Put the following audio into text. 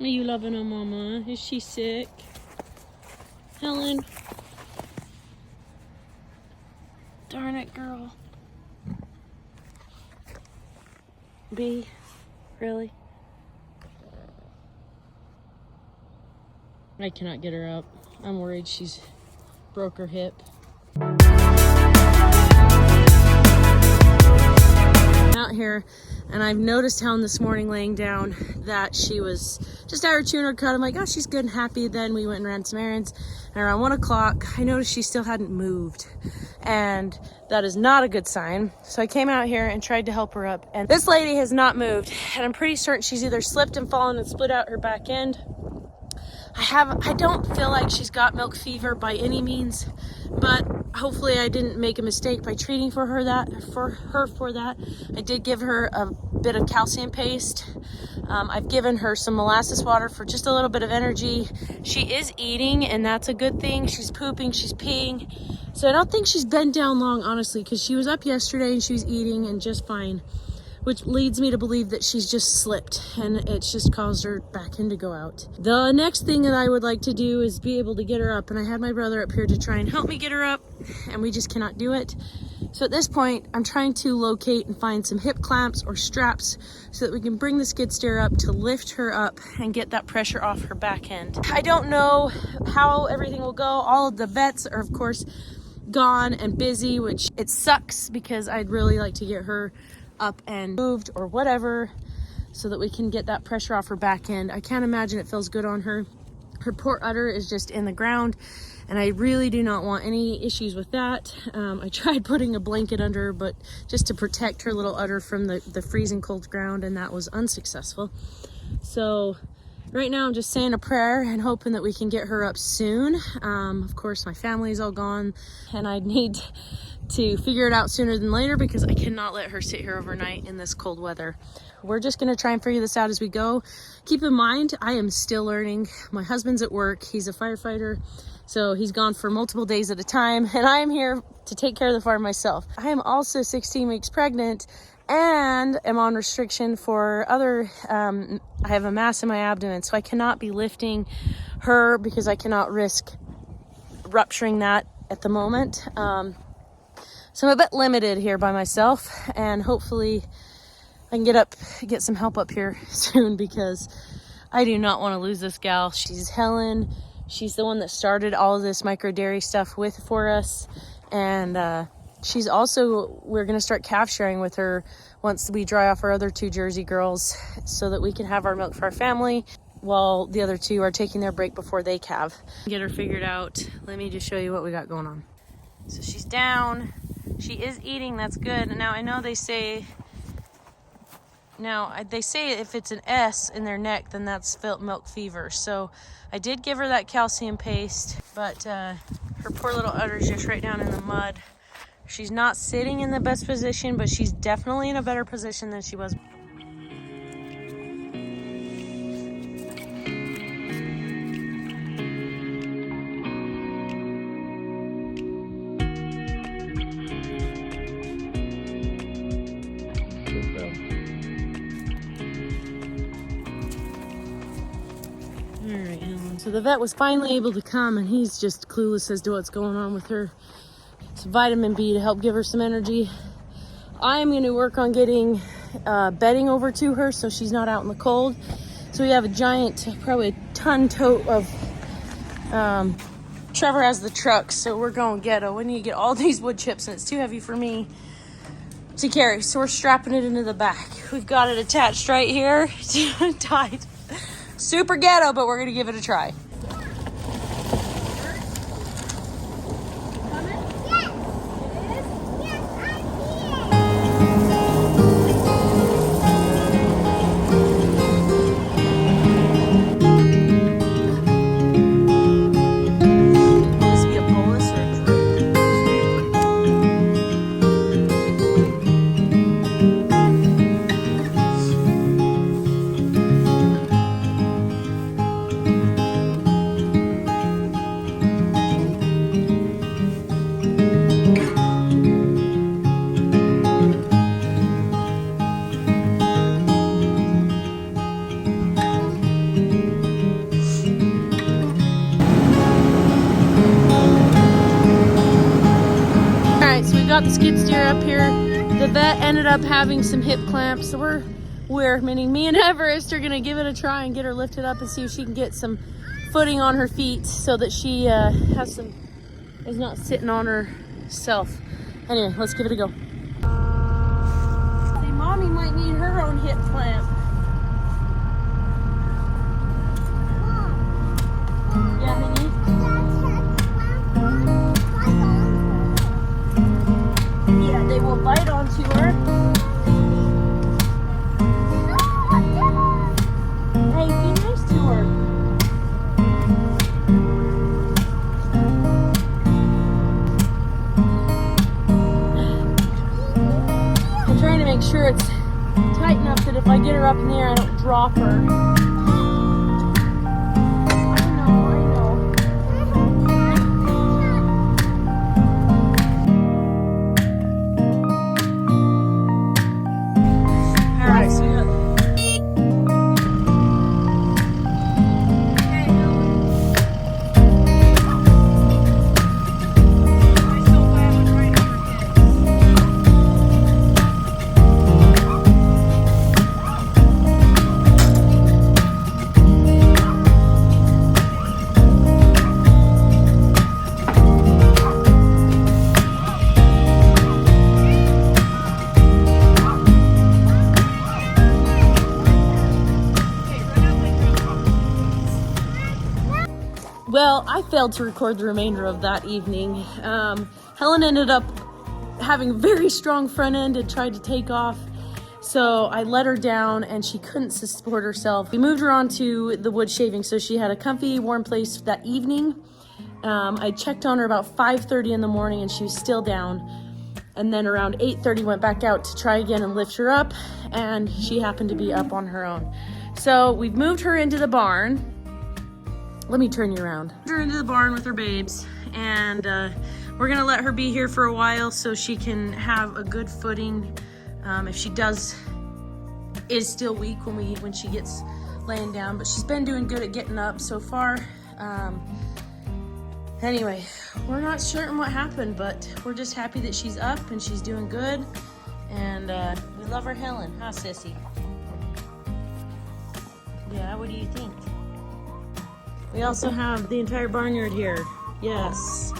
Are you loving her, Mama? Is she sick? Helen? Darn it, girl. B? Really? I cannot get her up. I'm worried she's broke her hip. Out here, and I've noticed Helen this morning laying down that she was just at her chewing her cud. I'm like, oh, she's good and happy. Then we went and ran some errands, and around 1 o'clock I noticed she still hadn't moved, and that is not a good sign. So I came out here and tried to help her up, and this lady has not moved, and I'm pretty certain she's either slipped and fallen and split out her back end. I don't feel like she's got milk fever by any means, but hopefully I didn't make a mistake by treating for her for that. I did give her a bit of calcium paste. I've given her some molasses water for just a little bit of energy. She is eating, and that's a good thing. She's pooping, she's peeing. So I don't think she's been down long, honestly, because she was up yesterday and she was eating and just fine, which leads me to believe that she's just slipped and it's just caused her back end to go out. The next thing that I would like to do is be able to get her up, and I had my brother up here to try and help me get her up, and we just cannot do it. So at this point, I'm trying to locate and find some hip clamps or straps so that we can bring the skid steer up to lift her up and get that pressure off her back end. I don't know how everything will go. All of the vets are, of course, gone and busy, which it sucks because I'd really like to get her up and moved or whatever so that we can get that pressure off her back end. I can't imagine it feels good on her. Her poor udder is just in the ground, and I really do not want any issues with that. I tried putting a blanket under her, but just to protect her little udder from the freezing cold ground, and that was unsuccessful. So right now I'm just saying a prayer and hoping that we can get her up soon. Of course, my family's all gone, and I need to figure it out sooner than later because I cannot let her sit here overnight in this cold weather. We're just going to try and figure this out as we go. Keep in mind, I am still learning. My husband's at work. He's a firefighter, so he's gone for multiple days at a time, and I am here to take care of the farm myself. I am also 16 weeks pregnant and am on restriction for other, I have a mass in my abdomen, so I cannot be lifting her because I cannot risk rupturing that at the moment. So I'm a bit limited here by myself, and hopefully I can get some help up here soon because I do not want to lose this gal. She's Helen. She's the one that started all of this micro dairy stuff for us. And she's also, we're going to start calf sharing with her once we dry off our other 2 Jersey girls so that we can have our milk for our family while the other 2 are taking their break before they calve. Get her figured out. Let me just show you what we got going on. So she's down. She is eating. That's good. Now I know they say if it's an S in their neck, then that's milk fever. So I did give her that calcium paste, but her poor little udder's just right down in the mud. She's not sitting in the best position, but she's definitely in a better position than she was. So the vet was finally able to come, and he's just clueless as to what's going on with her. It's vitamin B to help give her some energy. I'm going to work on getting bedding over to her so she's not out in the cold. So we have a giant, probably a ton tote of, Trevor has the truck, so we're going ghetto. We need to get all these wood chips, and it's too heavy for me to carry. So we're strapping it into the back. We've got it attached right here, tied. Super ghetto, but we're gonna give it a try. got the skid steer up here. The vet ended up having some hip clamps, so meaning me and Everest, are gonna give it a try and get her lifted up and see if she can get some footing on her feet so that she is not sitting on herself. Anyway, let's give it a go. See, mommy might need her own hip clamp. Yeah, honey? Yeah, they will bite onto her. Hey, be nice to her. I'm trying to make sure it's tight enough that if I get her up in the air, I don't drop her. Well, I failed to record the remainder of that evening. Helen ended up having a very strong front end and tried to take off. So I let her down and she couldn't support herself. We moved her onto the wood shaving so she had a comfy, warm place that evening. I checked on her about 5:30 in the morning and she was still down. And then around 8:30 went back out to try again and lift her up, and she happened to be up on her own. So we've moved her into the barn. Let me turn you around. Moved her into the barn with her babes, and we're gonna let her be here for a while so she can have a good footing. If she is still weak when she gets laying down, but she's been doing good at getting up so far. Anyway, we're not certain what happened, but we're just happy that she's up and she's doing good, and we love our Helen, huh, sissy? Yeah, what do you think? We also have the entire barnyard here. Yes.